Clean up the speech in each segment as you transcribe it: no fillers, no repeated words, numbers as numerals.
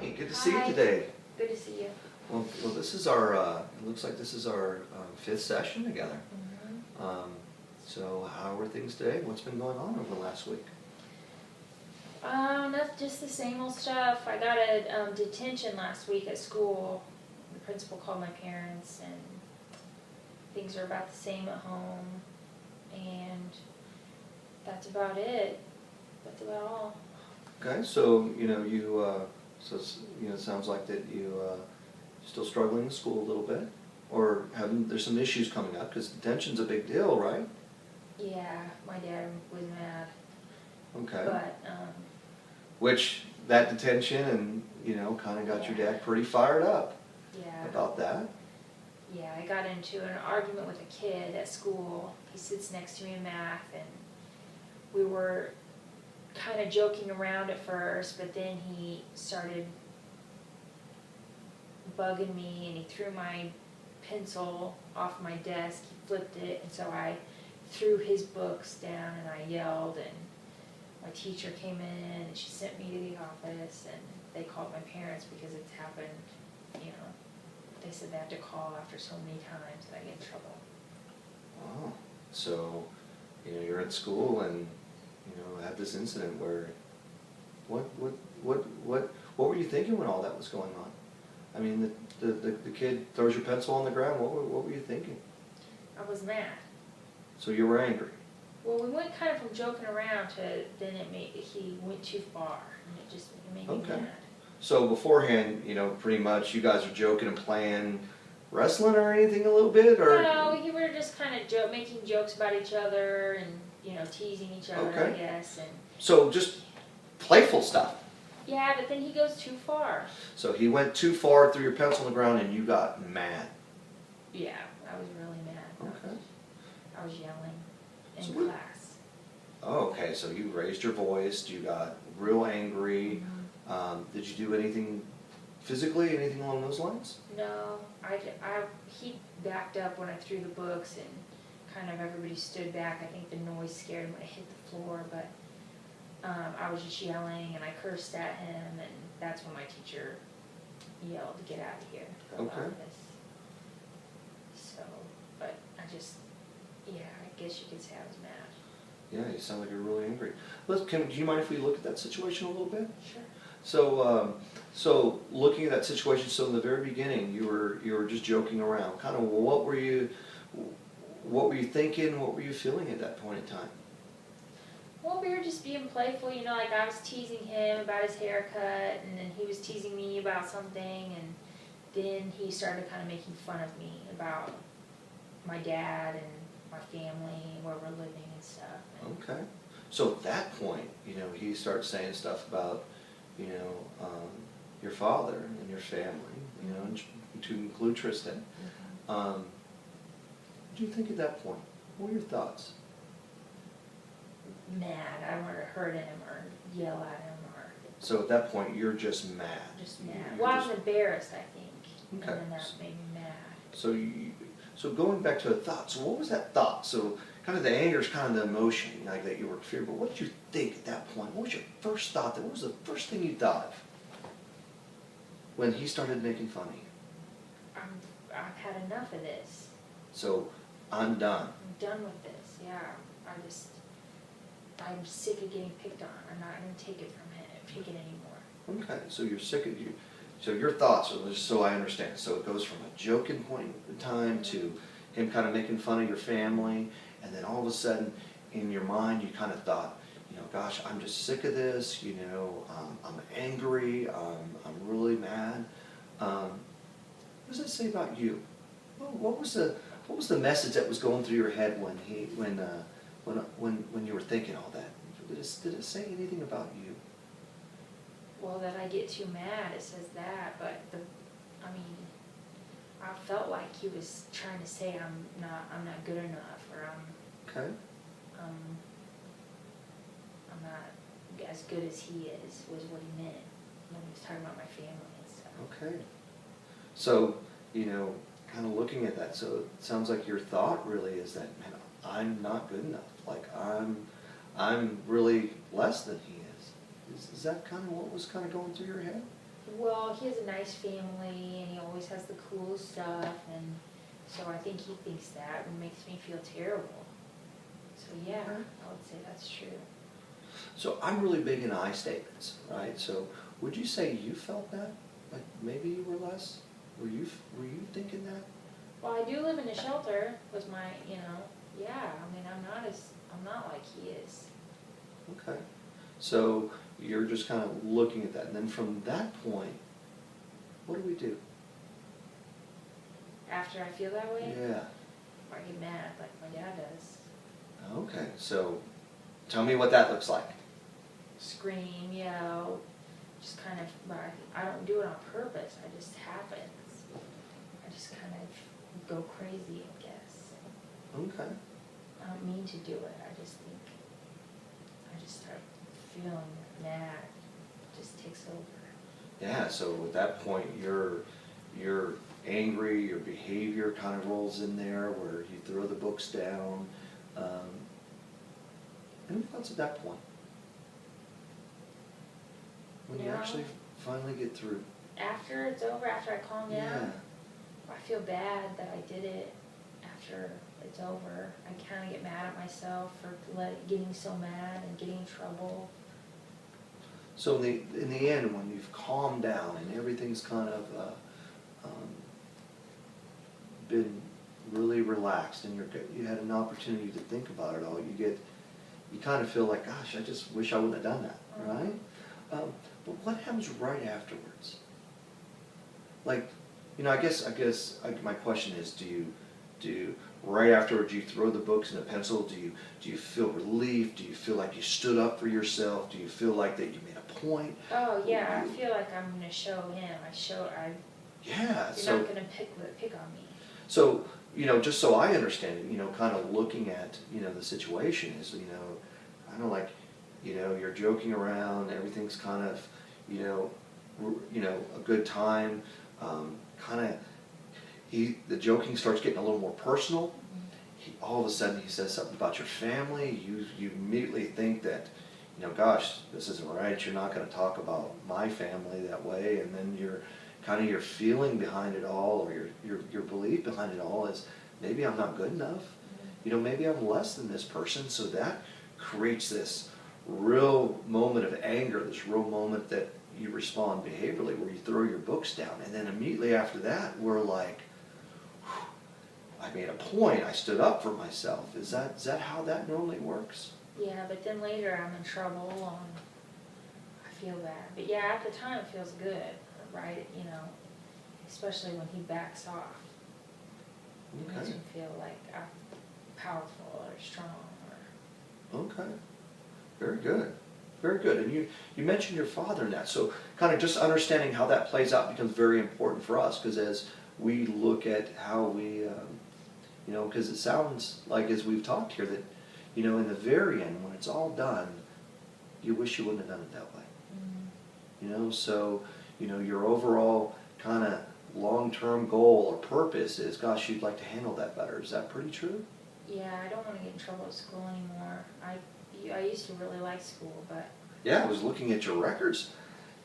Hi, good to see you Hi. today. Good to see you. Well, this is our, it looks like this is our fifth session together. Mm-hmm. So how are things today? What's been going on over the last week? That's just the same old stuff. I got a detention last week at school. The principal called my parents, and things are about the same at home. And that's about it. That's about all. Okay, so, it sounds like that you, still struggling in school a little bit? Or there's some issues coming up, because detention's a big deal, right? Yeah, my dad was mad. Okay. But, Which, that detention and, kind of got your dad pretty fired up yeah. about that. Yeah, I got into an argument with a kid at school. He sits next to me in math, and we were kind of joking around at first, but then he started bugging me, and he threw my pencil off my desk. He flipped it, and so I threw his books down, and I yelled, and my teacher came in, and she sent me to the office, and they called my parents because it's happened, They said they have to call after so many times that I get in trouble. Wow. So, you're at school and, had this incident where, what were you thinking when all that was going on? I mean, the kid throws your pencil on the ground, what were you thinking? I was mad. So you were angry? Well, we went kind of from joking around to then he went too far, and it made me Okay. mad. So beforehand, pretty much you guys are joking and playing wrestling or anything a little bit, or? No, we were just kind of making jokes about each other and, teasing each other, Okay. I guess. And So just playful stuff. yeah, but then he goes too far. So he went too far, threw your pencil on the ground, and you got mad. Yeah, I was really mad. Okay. I was yelling in So class. Oh, okay, so you raised your voice, you got real angry. Mm-hmm. Did you do anything physically, anything along those lines? No, he backed up when I threw the books, and kind of everybody stood back. I think the noise scared him when I hit the floor, but I was just yelling, and I cursed at him, and that's when my teacher yelled to get out of here, go Okay. out of this. So, but I guess you could say I was mad. Yeah, you sound like you're really angry. Do you mind if we look at that situation a little bit? Sure. So looking at that situation, so in the very beginning, you were just joking around. Kind of, what were you thinking? What were you feeling at that point in time? Well, we were just being playful, like I was teasing him about his haircut, and then he was teasing me about something, and then he started kind of making fun of me about my dad and my family, where we're living and stuff. Okay. So at that point, he starts saying stuff about, your father and your family, and to include Tristan. Mm-hmm. What do you think at that point? What were your thoughts? Mad. I wanted to hurt him or yell at him or So at that point, you're just mad. just mad. You're Well, I was embarrassed, I think, Okay. and then that made me mad. So going back to the thought, so what was that thought? So kind of the anger is kind of the emotion, like that you were fearing, but what did you think at that point? What was your first thought? What was the first thing you thought of when he started making fun of you? I've had enough of this. So I'm done. I'm done with this. Yeah, I'm sick of getting picked on. I'm not going to take it anymore. Okay, so you're sick of you. So your thoughts, just so I understand, so it goes from a joking point in time to him kind of making fun of your family, and then all of a sudden in your mind you kind of thought, gosh, I'm just sick of this, I'm angry, I'm really mad. What does that say about you? What was the message that was going through your head when you were thinking all that? Did it say anything about you? Well, that I get too mad, it says that, but I felt like he was trying to say I'm not good enough, or Okay. I'm not as good as he is, was what he meant when he was talking about my family and stuff. Okay. So, kind of looking at that, so it sounds like your thought really is that, man, I'm not good enough. Like I'm really less than he is. Is that kind of what was kind of going through your head? Well, he has a nice family and he always has the cool stuff, and so I think he thinks that makes me feel terrible. So yeah, Okay. I would say that's true. So I'm really big in I statements, right? So would you say you felt that? Like maybe you were less? Were you thinking that? Well, I do live in a shelter with my, yeah, I mean, I'm not like he is. Okay. So you're just kind of looking at that. And then from that point, what do we do? After I feel that way, Yeah. I get mad like my dad does. Okay. So tell me what that looks like. Scream, yell, just kind of, but I don't do it on purpose, it just happens. I just kind of go crazy, I guess. Okay. I don't mean to do it, I just think, I just start feeling mad, it just takes over. Yeah, so at that point, you're angry, your behavior kind of rolls in there where you throw the books down. Any thoughts at that point? When you No. actually finally get through? After it's over, after I calm Yeah. down, I feel bad that I did it after it's over. I kind of get mad at myself for getting so mad and getting in trouble. So in the end, when you've calmed down and everything's kind of been really relaxed and you had an opportunity to think about it all, you kind of feel like, gosh, I just wish I wouldn't have done that, right? But what happens right afterwards? Like, I guess my question is, do you right afterwards you throw the books and a pencil? Do you feel relief? Do you feel like you stood up for yourself? Do you feel like that you made a point? Oh yeah, I feel like I'm gonna show him. Yeah. You're not gonna pick on me. So, just so I understand it, kind of looking at, the situation is, I don't like, you're joking around, everything's kind of, a good time, the joking starts getting a little more personal. All of a sudden he says something about your family, you immediately think that, gosh, this isn't right, you're not gonna talk about my family that way, and then your feeling behind it all, or your belief behind it all is, maybe I'm not good enough, maybe I'm less than this person, so that creates this real moment of anger, this real moment that you respond behaviorally, where you throw your books down, and then immediately after that, we're like, I made a point, I stood up for myself. Is that how that normally works? Yeah, but then later I'm in trouble and I feel bad. But yeah, at the time it feels good, right? Especially when he backs off. It makes me feel like I'm powerful or strong. Okay. Very good. Very good. And you mentioned your father in that. So kind of just understanding how that plays out becomes very important for us, because as we look at how we, because it sounds like, as we've talked here, that, in the very end, when it's all done, you wish you wouldn't have done it that way. So, your overall kind of long-term goal or purpose is, gosh, you'd like to handle that better. Is that pretty true? Yeah, I don't want to get in trouble at school anymore. I used to really like school, but... Yeah, I was looking at your records.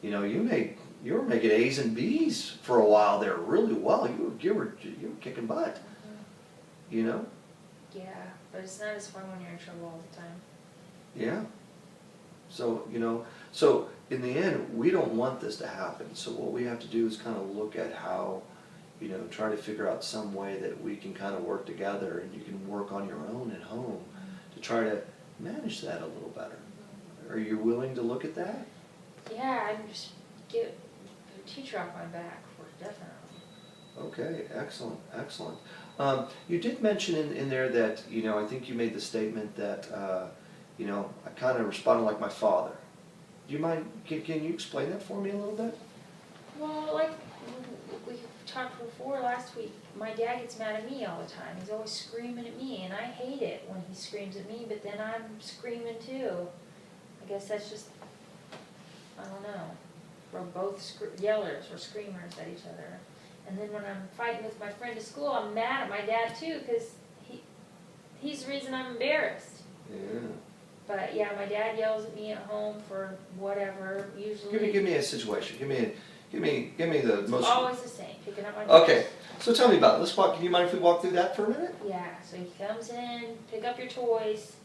You were making A's and B's for a while there really well. You were kicking butt. Yeah, but it's not as fun when you're in trouble all the time. Yeah. So in the end, we don't want this to happen. So what we have to do is kind of look at how, try to figure out some way that we can kind of work together, and you can work on your own at home to try to manage that a little better. Are you willing to look at that? Yeah, I just get a teacher off my back for definitely. Okay, excellent, excellent. You did mention in there that, I think you made the statement that, I kind of responded like my father. Do you mind, can you explain that for me a little bit? Well, like we talked before last week, my dad gets mad at me all the time. He's always screaming at me, and I hate it when he screams at me, but then I'm screaming too. I guess that's just, I don't know. We're both yellers or screamers at each other. And then when I'm fighting with my friend at school, I'm mad at my dad too, because he's the reason I'm embarrassed. Yeah. But yeah, my dad yells at me at home for whatever, usually. Give me a situation. Give me the It's most. always the same, picking up my toys. Okay, so tell me about it. Let's walk. Can you mind if we walk through that for a minute? Yeah, so he comes in, pick up your toys,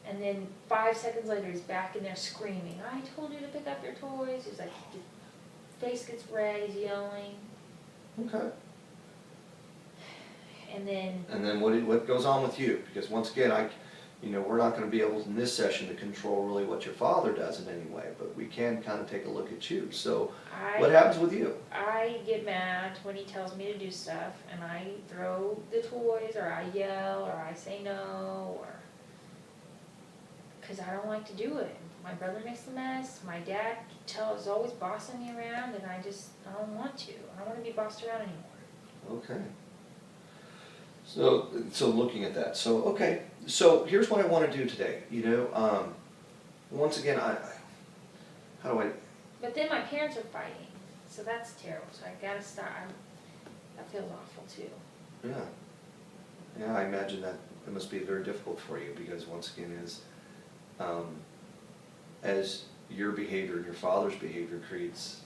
and then 5 seconds later he's back in there screaming, I told you to pick up your toys. He's like, his face gets red, he's yelling. Okay. And then What goes on with you? Because once again, we're not going to be able in this session to control really what your father does in any way, but we can kind of take a look at you. So what happens with you? I get mad when he tells me to do stuff, and I throw the toys, or I yell, or I say no, or because I don't like to do it. My brother makes a mess. My dad is always bossing me around, and I don't want to. I don't want to be bossed around anymore. Okay. So looking at that. So, okay. So here's what I want to do today. Once again, how do I? But then my parents are fighting, so that's terrible. So I gotta stop. That feels awful too. Yeah. Yeah, I imagine that it must be very difficult for you because once again, as your behavior and your father's behavior creates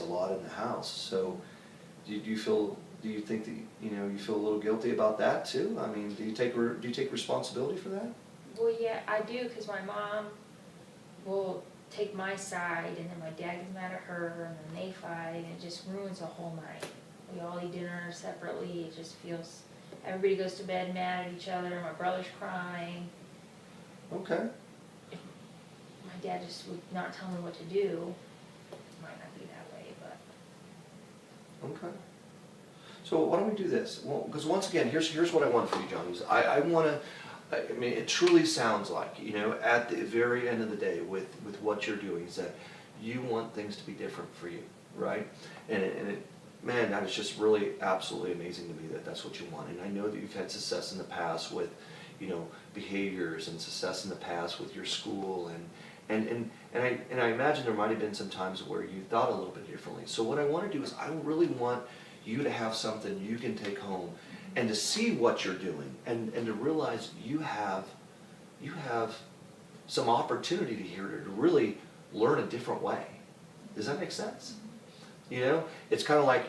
a lot in the house. So, do you think that you feel a little guilty about that too? I mean, do you take responsibility for that? Well, yeah, I do, because my mom will take my side, and then my dad gets mad at her, and then they fight, and it just ruins the whole night. We all eat dinner separately. It just feels, everybody goes to bed mad at each other. My brother's crying. Okay. If my dad just would not tell me what to do, it might not be that way, but. Okay. So why don't we do this? Well, because once again, here's what I want for you, John. I want to. I mean, it truly sounds like at the very end of the day, with what you're doing, is that you want things to be different for you, right? Man, that is just really absolutely amazing to me that that's what you want. And I know that you've had success in the past with, behaviors, and success in the past with your school, and I imagine there might have been some times where you thought a little bit differently. So what I want to do is I really want you to have something you can take home and to see what you're doing and to realize you have some opportunity here to really learn a different way. Does that make sense? It's kind of like,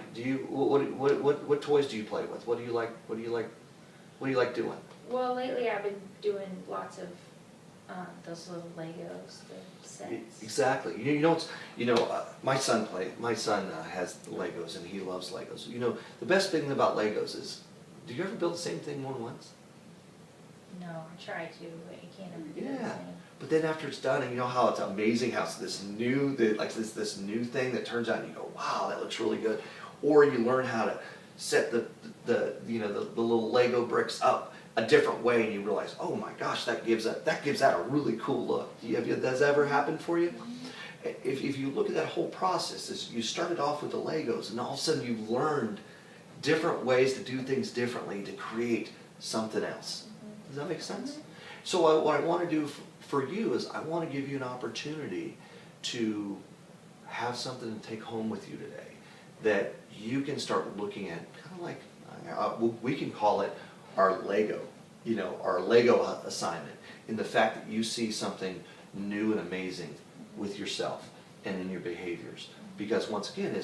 what toys do you play with? What do you like doing? Well, lately I've been doing lots of those little Legos, the sets. Exactly. My son has Legos and he loves Legos. The best thing about Legos is, do you ever build the same thing more than once? No, I try to, but you can't ever do the Yeah. same. But then after it's done, and how it's amazing how it's this new thing that turns out, and you go, wow, that looks really good. Or you learn how to set the little Lego bricks up a different way, and you realize, oh my gosh, that gives that a really cool look. Does that ever happen for you? If you look at that whole process, you started off with the Legos, and all of a sudden you've learned different ways to do things differently to create something else. Does that make sense? So what I want to do for you is I want to give you an opportunity to have something to take home with you today that you can start looking at, kind of like, we can call it our Lego, our Lego assignment, in the fact that you see something new and amazing with yourself and in your behaviors. Because once again,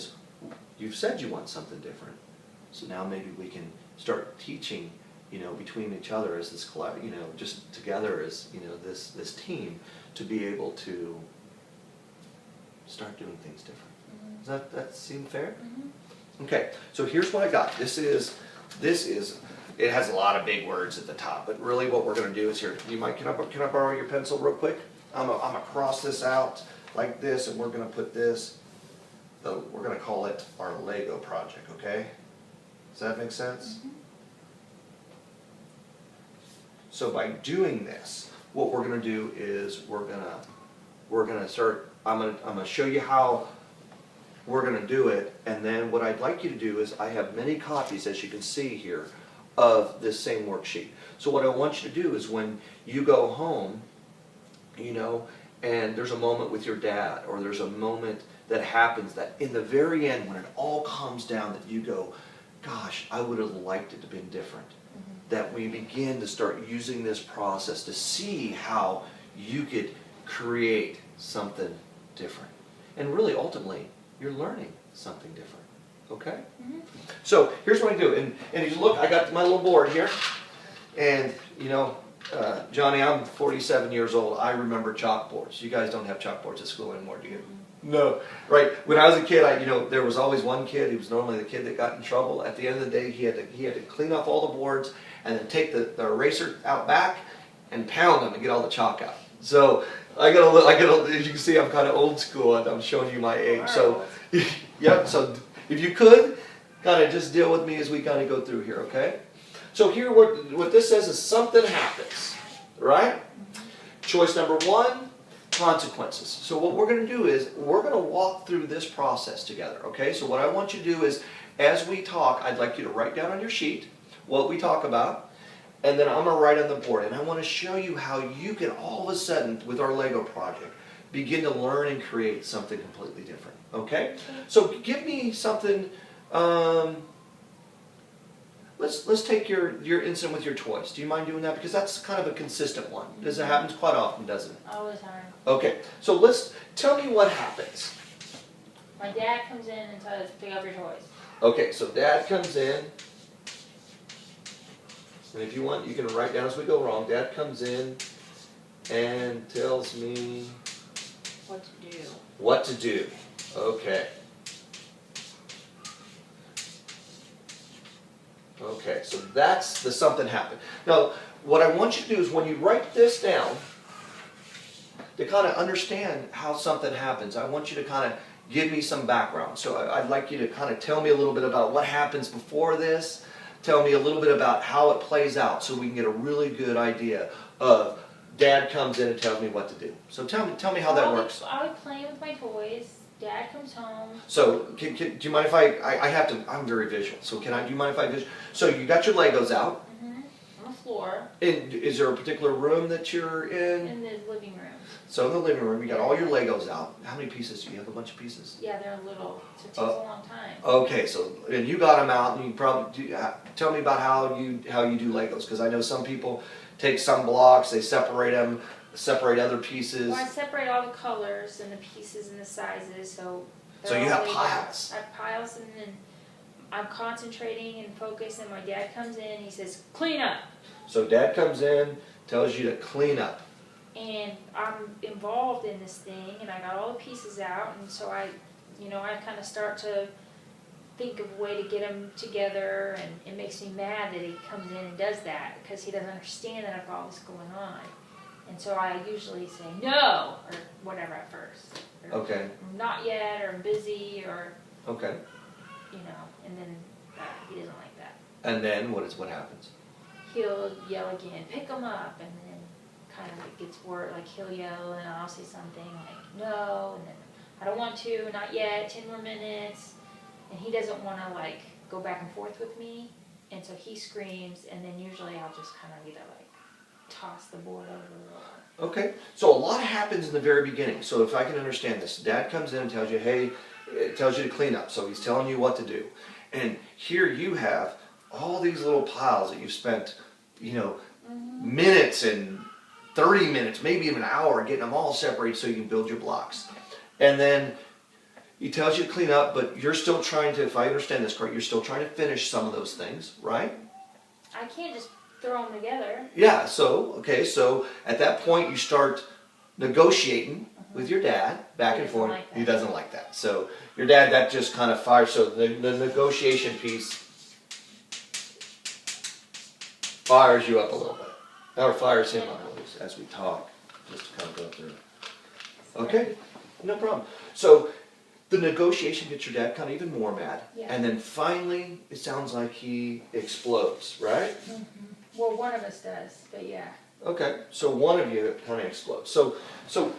you've said you want something different. So now maybe we can start teaching, between each other as this, just together as, this team, to be able to start doing things different. Does that seem fair? Okay, so here's what I got. This is, it has a lot of big words at the top, but really what we're going to do is here, can I borrow your pencil real quick? I'm gonna cross this out like this, and we're going to put this, we're going to call it our Lego project, okay? Does that make sense? So by doing this, what we're going to do is we're going to start, I'm going to show you how we're going to do it, and then what I'd like you to do is, I have many copies, as you can see here, of this same worksheet. So what I want you to do is when you go home, and there's a moment with your dad, or there's a moment that happens that in the very end, when it all comes down, that you go, gosh, I would have liked it to have been different. That we begin to start using this process to see how you could create something different. And really, ultimately, you're learning something different, okay? Mhm. So here's what I do, and if you look, I got my little board here, and you know, Johnny, I'm 47 years old. I remember chalkboards. You guys don't have chalkboards at school anymore, do you? No, right. When I was a kid, there was always one kid. He was normally the kid that got in trouble. At the end of the day, he had to clean off all the boards and then take the eraser out back and pound them and get all the chalk out. So I gotta. As you can see, I'm kind of old school, and I'm showing you my age. So, yep. So if you could, kind of just deal with me as we kind of go through here, okay? So here, what this says is something happens, right? Choice number one, consequences. So what we're going to do is we're going to walk through this process together, okay? So what I want you to do is, as we talk, I'd like you to write down on your sheet what we talk about, and then I'm going to write on the board, and I want to show you how you can all of a sudden, with our Lego project, begin to learn and create something completely different, okay? So give me something. Let's take your incident with your toys. Do you mind doing that? Because that's kind of a consistent one. Because it happens quite often, doesn't it? All the time. Okay, so tell me what happens. My dad comes in and tells us to pick up your toys. Okay, so Dad comes in, and if you want, you can write down as we go wrong. Dad comes in and tells me What to do. what to do. Okay. Okay, so that's the something happened. Now, what I want you to do is when you write this down, to kind of understand how something happens, I want you to kind of give me some background. So I'd like you to kind of tell me a little bit about what happens before this, tell me a little bit about how it plays out so we can get a really good idea of Dad comes in and tells me what to do. So tell me how that works. I was playing with my toys. Dad comes home. So, do you mind if I have to, I'm very visual, so do you mind if I visual? So you got your Legos out. On the floor. And is there a particular room that you're in? In the living room. So in the living room, you got all your Legos out. How many pieces do you have? A bunch of pieces? Yeah, they're little, so it takes a long time. Okay, so, and you got them out, and you probably, tell me about how you do Legos, because I know some people take some blocks, they separate them, separate other pieces. Well, I separate all the colors and the pieces and the sizes, so So you have piles. I have piles, and then I'm concentrating and focused, and my dad comes in, he says, clean up. So Dad comes in, tells you to clean up. And I'm involved in this thing, and I got all the pieces out, and so I kind of start to think of a way to get them together, and it makes me mad that he comes in and does that, because he doesn't understand that I've got all this going on. And so I usually say no, or whatever at first. Or, Okay. Not yet, or I'm busy, or, Okay. and then he doesn't like that. And then what happens? He'll yell again, pick them up, and then kind of it gets word, like he'll yell, and I'll say something like no, and then I don't want to, not yet, 10 more minutes. And he doesn't want to like go back and forth with me, and so he screams, and then usually I'll just kind of either like toss the board over or... Okay, so a lot happens in the very beginning. So if I can understand this, Dad comes in and tells you, hey, tells you to clean up. So he's telling you what to do. And here you have all these little piles that you've spent, minutes and 30 minutes, maybe even an hour getting them all separated so you can build your blocks. And then he tells you to clean up, but you're still trying to, if I understand this correct, you're still trying to finish some of those things, right? I can't just throw them together. Yeah, so at that point you start negotiating with your dad, back and forth. Like he doesn't like that. So your dad, that just kind of fires, so the negotiation piece fires you up a little bit. Or fires him up a little bit as we talk, just to kind of go through. Okay, no problem. So the negotiation gets your dad kind of even more mad. Yeah. And then finally, it sounds like he explodes, right? Well, one of us does, but yeah. Okay, so one of you kind of explodes. So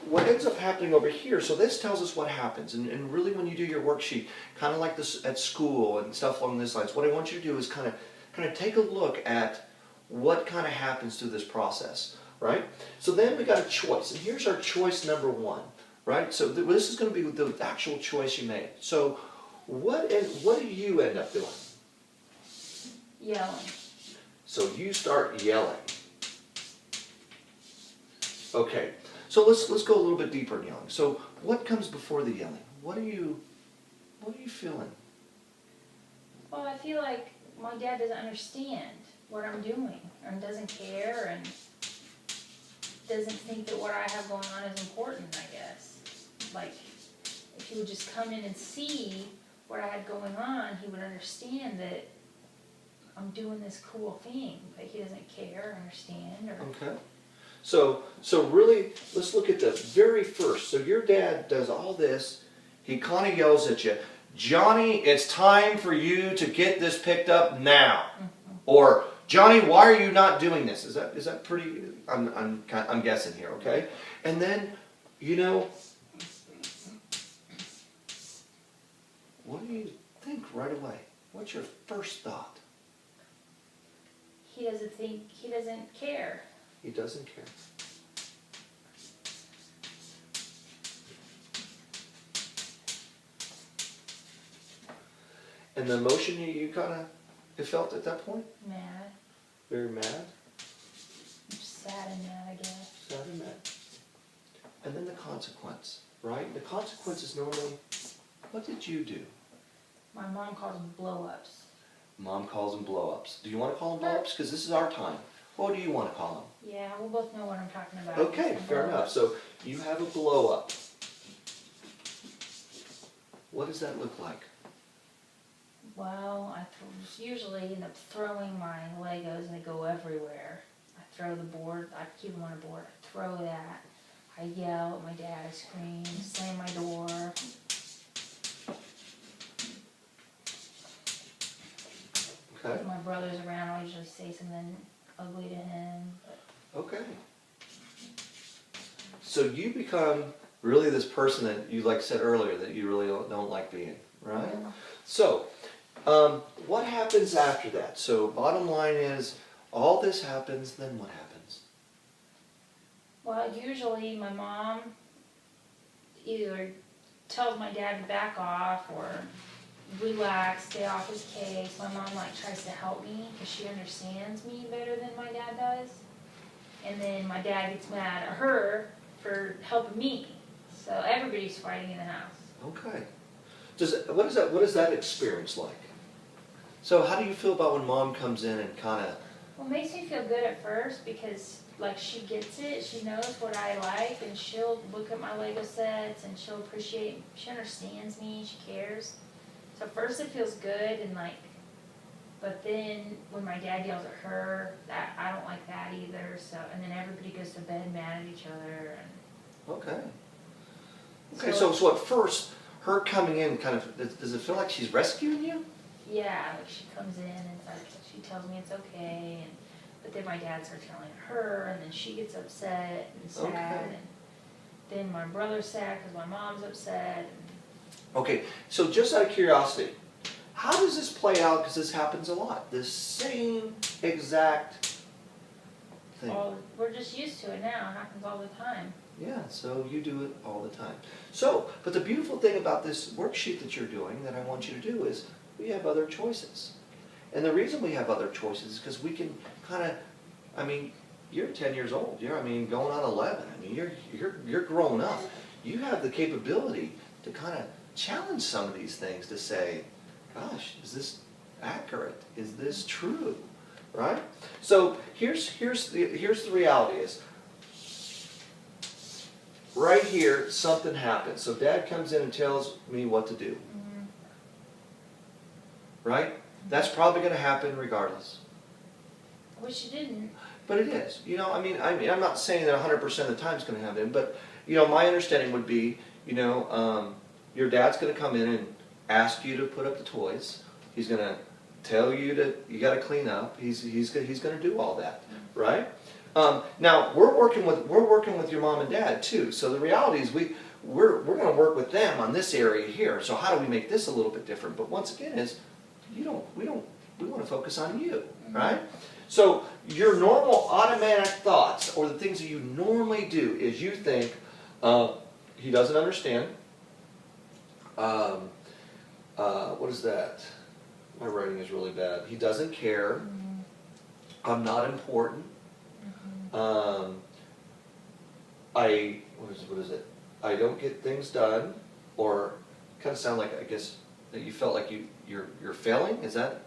what ends up happening over here, so this tells us what happens. And really when you do your worksheet, kind of like this at school and stuff along these lines, what I want you to do is kind of take a look at what kind of happens through this process, right? So then we got a choice, and here's our choice number one, right? So this is going to be the actual choice you made. So what do you end up doing? Yelling. So you start yelling. Okay, so let's go a little bit deeper in yelling. So what comes before the yelling? What are you What are you feeling? Well, I feel like my dad doesn't understand what I'm doing, and doesn't care, and doesn't think that what I have going on is important, I guess. Like, if he would just come in and see what I had going on, he would understand that I'm doing this cool thing, but he doesn't care, understand, or... Okay. So really, let's look at the very first. So your dad does all this. He kind of yells at you, Johnny, it's time for you to get this picked up now. Or, Johnny, why are you not doing this? Is that pretty, I'm guessing here, okay? And then, you know, what do you think right away? What's your first thought? He doesn't care. He doesn't care. And the emotion you kind of felt at that point? Mad. Very mad? Sad and mad, I guess. Sad and mad. And then the consequence, right? The consequence is normally, what did you do? My mom calls them blow-ups. Mom calls them blow-ups. Do you want to call them blow-ups? Because this is our time. What do you want to call them? Yeah, we'll both know what I'm talking about. Okay, fair enough. So you have a blow-up. What does that look like? Well, I usually end up throwing my Legos and they go everywhere. I throw the board, I keep them on a board, I throw that. I yell at my dad, I scream, slam my door. Okay. If my brother's around, I'll usually say something ugly to him. But Okay. So you become really this person that you like said earlier that you really don't like being, right? Yeah. So, what happens after that? So bottom line is, all this happens, then what happens? Well, usually my mom either tells my dad to back off or relax, stay off his case. My mom tries to help me because she understands me better than my dad does. And then my dad gets mad at her for helping me. So everybody's fighting in the house. Okay. What is that experience like? So how do you feel about when mom comes in and kind of... Well, it makes me feel good at first because she gets it, she knows what I like, and she'll look at my Lego sets and she'll appreciate, she understands me, she cares. So at first it feels good and but then when my dad yells at her, I don't like that either. So, and then everybody goes to bed mad at each other. And Okay. Okay, so at first, her coming in kind of, does it feel like she's rescuing you? yeah, she comes in and she tells me it's okay, but then my dad starts yelling at her, and then she gets upset and sad, Okay. and then my brother's sad because my mom's upset. Okay, so just out of curiosity, how does this play out? Because this happens a lot. This same exact thing. We're just used to it now. It happens all the time. Yeah, so you do it all the time. So, but the beautiful thing about this worksheet that you're doing that I want you to do is we have other choices. And the reason we have other choices is because we can kind of, I mean, you're 10 years old. Going on 11. I mean, you're grown up. You have the capability to kind of challenge some of these things to say, gosh, is this accurate? Is this true? Right? So here's the reality is, right here, something happens. So Dad comes in and tells me what to do. Mm-hmm. Right? That's probably going to happen regardless. I wish you didn't. But it is. I mean, I'm not saying that 100% of the time it's going to happen, but, my understanding would be, your dad's going to come in and ask you to put up the toys. He's going to tell you got to clean up. He's going to do all that, right? Now we're working with your mom and dad too. So the reality is we're going to work with them on this area here. So how do we make this a little bit different? But once again, we want to focus on you, right? So your normal automatic thoughts or the things that you normally do is you think he doesn't understand. What is that? My writing is really bad. He doesn't care. Mm-hmm. I'm not important. Mm-hmm. What is it? I don't get things done, or kind of sound like, I guess, That you felt like you're failing? Is that?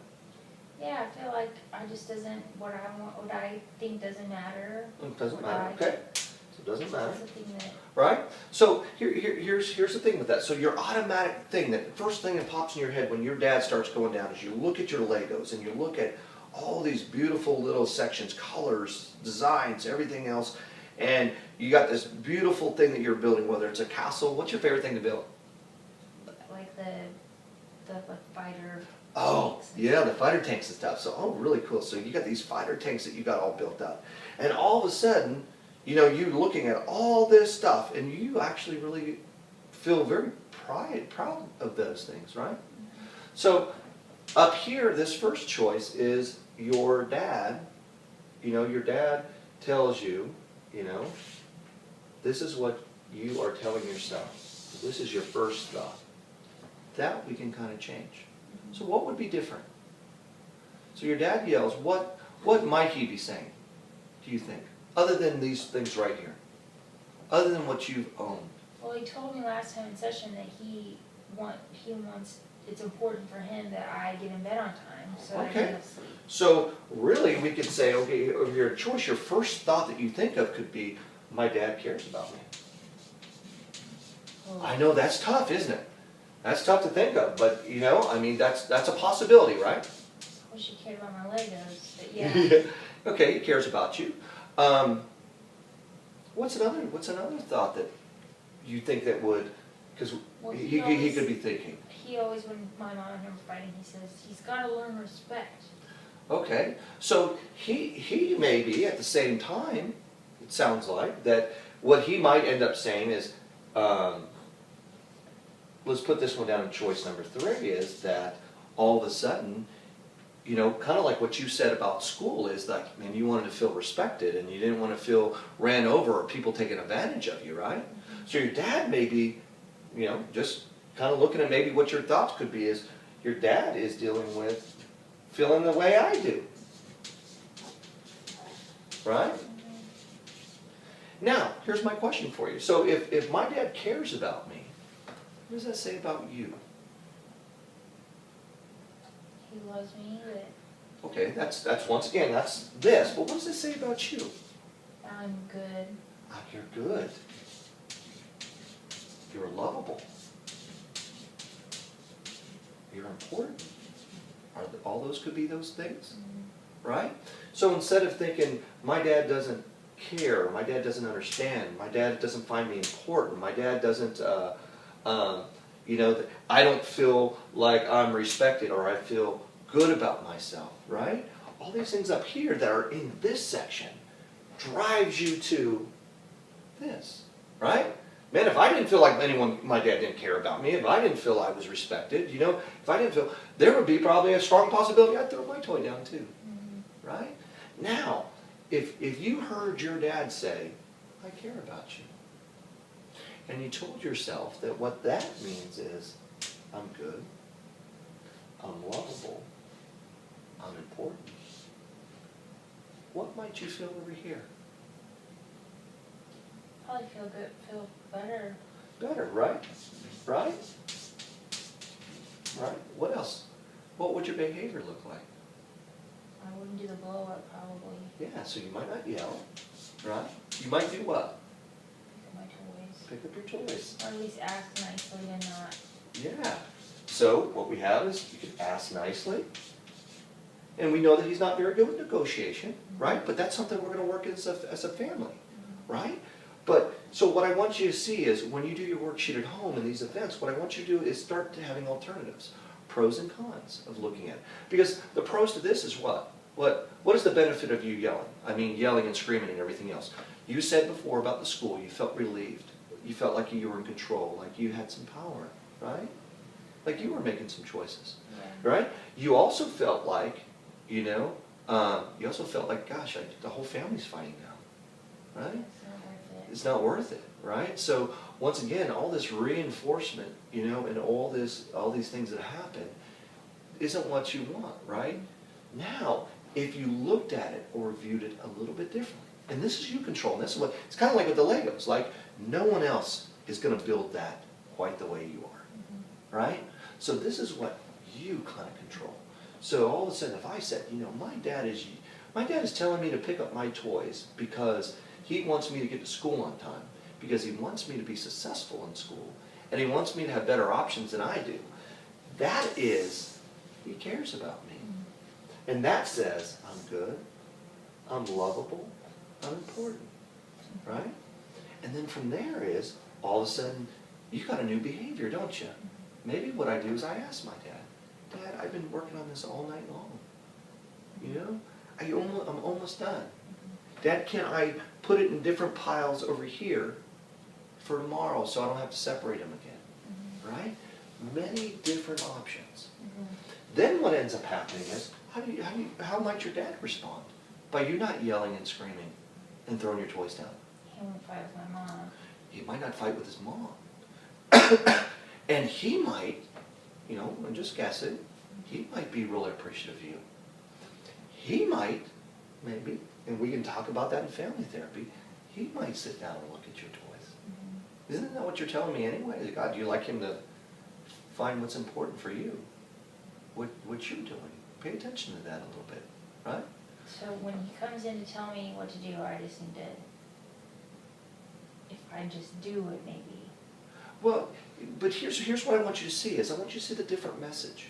Yeah, I feel like I just doesn't, what I want, what I think doesn't matter. It doesn't What matter, I- okay. So it doesn't matter. That's the thing that, Right? So here's the thing with that. So your automatic thing, that first thing that pops in your head when your dad starts going down is you look at your Legos and you look at all these beautiful little sections, colors, designs, everything else, and you got this beautiful thing that you're building, whether it's a castle. What's your favorite thing to build? like the fighter. Oh, tanks. yeah, the fighter tanks and stuff. So, oh, really cool. So you got these fighter tanks that you got all built up. And all of a sudden, you know, you're looking at all this stuff, and you actually really feel very proud of those things, right? So up here, this first choice is your dad. You know, your dad tells you, you know, this is what you are telling yourself. This is your first thought. That we can kind of change. So what would be different? So your dad yells, what might he be saying, do you think? Other than these things right here. Other than what you've owned. Well, he told me last time in session that he wants, it's important for him that I get in bed on time, so that I Okay. can have sleep. So really we could say, okay, of your choice, your first thought that you think of could be, my dad cares about me. Well, I know that's tough, isn't it? That's tough to think of, but you know, I mean, that's a possibility, right? I wish he cared about my Legos, but yeah. Okay, he cares about you. What's another thought that you think that would, because Well, he could be thinking. He always, when my mom and him were fighting, he says, he's gotta learn respect. Okay, so he may be at the same time, it sounds like, that what he might end up saying is, let's put this one down in choice number 3, is that all of a sudden, you know, kind of like what you said about school is like, man, you wanted to feel respected and you didn't want to feel ran over or people taking advantage of you, right? So your dad may be, you know, just kind of looking at maybe what your thoughts could be is, your dad is dealing with feeling the way I do. Right? Now, here's my question for you. So if my dad cares about me, what does that say about you? He loves me, that Okay, that's once again, that's this. But what does it say about you? I'm good. You're good. You're lovable. You're important. All those could be those things, right? So instead of thinking, my dad doesn't care, my dad doesn't understand, my dad doesn't find me important, my dad doesn't, you know, I don't feel like I'm respected or I feel good about myself, right? All these things up here that are in this section drives you to this, right? Man, if I didn't feel like my dad didn't care about me, if I didn't feel I was respected, you know, if I didn't feel, there would be probably a strong possibility I'd throw my toy down too, right? Now, if you heard your dad say, I care about you, and you told yourself that what that means is, I'm good, I'm lovable, I'm important, what might you feel over here? Probably feel good, feel better. Better, right? Right? Right? What else? What would your behavior look like? I wouldn't do the blow up probably. Yeah, so you might not yell, right? You might do what? Pick up my toys. Pick up your toys. Or at least ask nicely and not. Yeah. So what we have is you can ask nicely. And we know that he's not very good with negotiation, right? But that's something we're going to work as a family, right? But, so what I want you to see is when you do your worksheet at home in these events, what I want you to do is start to having alternatives, pros and cons of looking at it. Because the pros to this is what? What is the benefit of you yelling? I mean, yelling and screaming and everything else. You said before about the school, you felt relieved. You felt like you were in control, like you had some power, right? Like you were making some choices, right? You also felt like, you know, you also felt like, gosh, the whole family's fighting now, right? It's not worth it, right? So once again, all this reinforcement, you know, and all these things that happen isn't what you want, right? Now, if you looked at it or viewed it a little bit differently, and this is you control, and this is what, it's kind of like with the Legos, like no one else is going to build that quite the way you are, right? So this is what you kind of control. So all of a sudden, if I said, you know, my dad is telling me to pick up my toys because he wants me to get to school on time, because he wants me to be successful in school, and he wants me to have better options than I do. That is, he cares about me. And that says, I'm good, I'm lovable, I'm important, right? And then from there is, all of a sudden, you got a new behavior, don't you? Maybe what I do is I ask my dad, Dad, I've been working on this all night long. You know, I'm almost done. Dad, can I put it in different piles over here for tomorrow so I don't have to separate them again, right? Many different options. Then what ends up happening is, how might your dad respond? By you not yelling and screaming and throwing your toys down. He won't fight with my mom. He might not fight with his mom. And he might, you know, I'm just guessing, he might be really appreciative of you. He might, maybe, and we can talk about that in family therapy, he might sit down and look at your toys. Isn't that what you're telling me anyway? God, do you like him to find what's important for you? What you're doing? Pay attention to that a little bit, right? So when he comes in to tell me what to do, I just need to, if I just do it, maybe. Well, but here's what I want you to see is I want you to see the different message,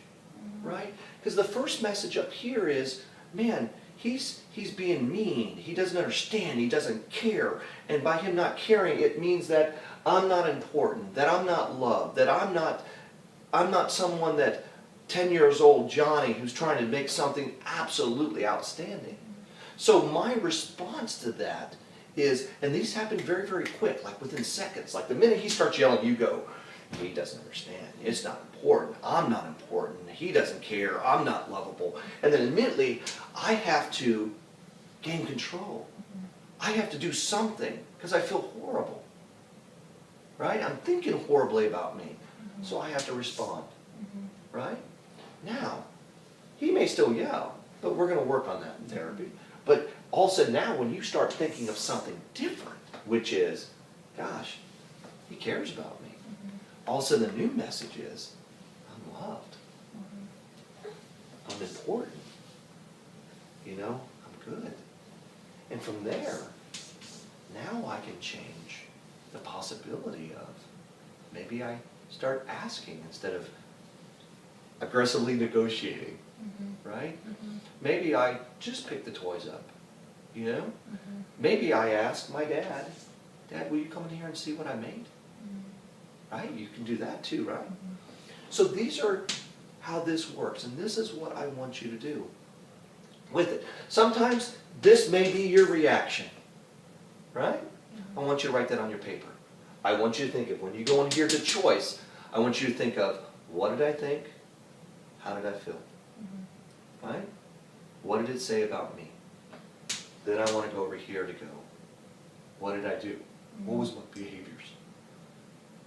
right? Because the first message up here is, man, he's being mean. He doesn't understand. He doesn't care. And by him not caring, it means that I'm not important, that I'm not loved, that I'm not someone that 10 years old Johnny who's trying to make something absolutely outstanding. So my response to that is, and these happen very, very quick, like within seconds. Like the minute he starts yelling, you go, he doesn't understand. It's not important. I'm not important. He doesn't care. I'm not lovable. And then immediately, I have to gain control. I have to do something because I feel horrible. Right? I'm thinking horribly about me. So I have to respond. Right? Now, he may still yell, but we're going to work on that in therapy. But all of a sudden now, when you start thinking of something different, which is, gosh, he cares about me. All of a sudden the new message is, I'm loved. I'm important. You know, I'm good. And from there, now I can change the possibility of, maybe I start asking instead of aggressively negotiating, right? Maybe I just pick the toys up, you know? Maybe I ask my dad, Dad, will you come in here and see what I made? Right? You can do that too, right? So these are how this works, and this is what I want you to do with it. Sometimes this may be your reaction, right? I want you to write that on your paper. I want you to think of, when you go in here to choice, I want you to think of, what did I think? How did I feel? Right? What did it say about me? Then I want to go over here to go, what did I do? What was my behaviors?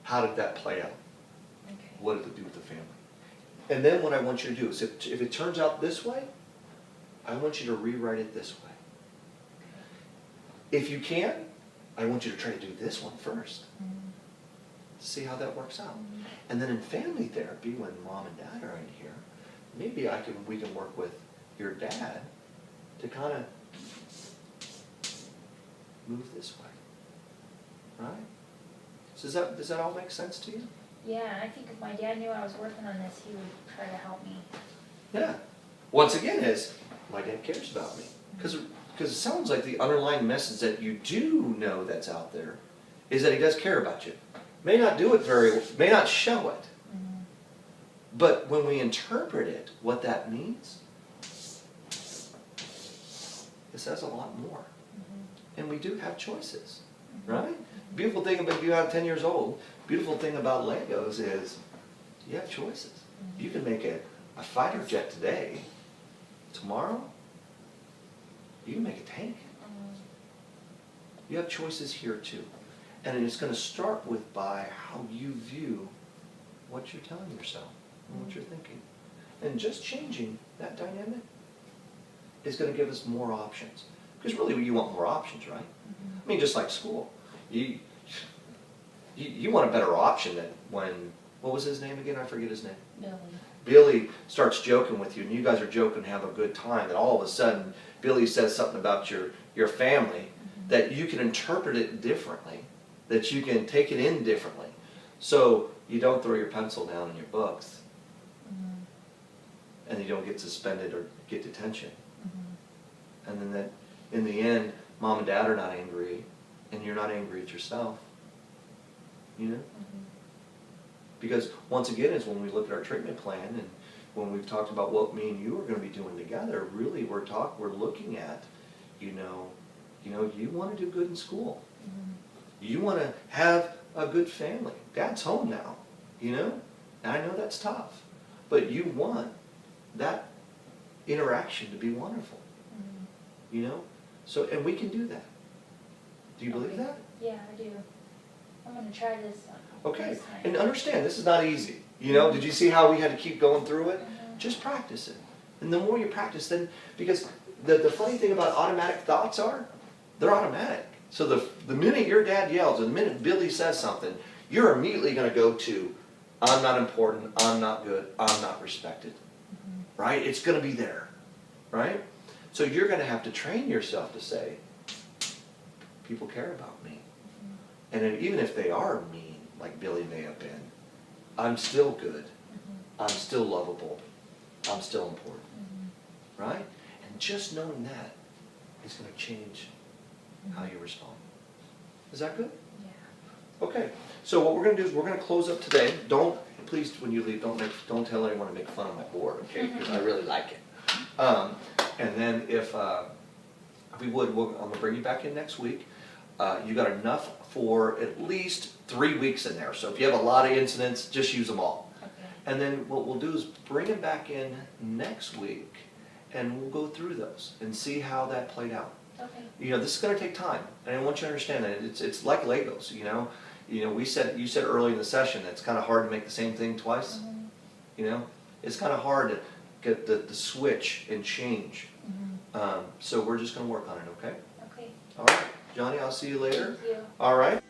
How did that play out? What did it do with the family? And then what I want you to do is, if it turns out this way, I want you to rewrite it this way. If you can, I want you to try to do this one first. See how that works out. And then in family therapy, when mom and dad are in here, maybe we can work with your dad to kind of move this way. Right? So does that all make sense to you? Yeah, I think if my dad knew I was working on this, he would try to help me. Yeah. Once again is, my dad cares about me. Because it sounds like the underlying message that you do know that's out there is that he does care about you. May not do it may not show it. But when we interpret it, what that means, it says a lot more. And we do have choices, right? Beautiful thing about you out 10 years old, beautiful thing about Legos is you have choices. You can make a fighter jet today. Tomorrow, you can make a tank. You have choices here too. And it's going to start by how you view what you're telling yourself and what you're thinking. And just changing that dynamic is going to give us more options. Because really you want more options, right? I mean, just like school. You want a better option than when what was his name again? I forget his name. Billy. Billy starts joking with you, and you guys are joking, have a good time, and all of a sudden, Billy says something about your family, that you can interpret it differently, that you can take it in differently. So you don't throw your pencil down in your books, and you don't get suspended or get detention. And then that, in the end, mom and dad are not angry, and you're not angry at yourself. You know? Because once again, is when we look at our treatment plan, and when we've talked about what me and you are going to be doing together, really we're looking at, you want to do good in school. You want to have a good family. Dad's home now, and I know that's tough, but you want that interaction to be wonderful, So, and we can do that. Do you believe that? Yeah, I do. I'm going to try this. Okay, and understand, this is not easy. Did you see how we had to keep going through it? Just practice it. And the more you practice, then, because the funny thing about automatic thoughts are, they're automatic. So the minute your dad yells, and the minute Billy says something, you're immediately going to go to, I'm not important, I'm not good, I'm not respected. Right? It's going to be there. Right? So you're going to have to train yourself to say, people care about me. And then even if they are mean, like Billy may have been, I'm still good. I'm still lovable. I'm still important. Right? And just knowing that is going to change how you respond. Is that good? Yeah. Okay. So what we're going to do is we're going to close up today. Please, when you leave, don't tell anyone to make fun of my board, okay? Because I really like it. And then if we would, I'm going to bring you back in next week. You got enough for at least 3 weeks in there. So if you have a lot of incidents, just use them all. Okay. And then what we'll do is bring them back in next week, and we'll go through those and see how that played out. Okay. This is going to take time, and I want you to understand that it's like Legos. You said early in the session that it's kind of hard to make the same thing twice. It's kind of hard to get the switch and change. So we're just going to work on it. Okay. Okay. All right, Johnny. I'll see you later. Thank you. All right.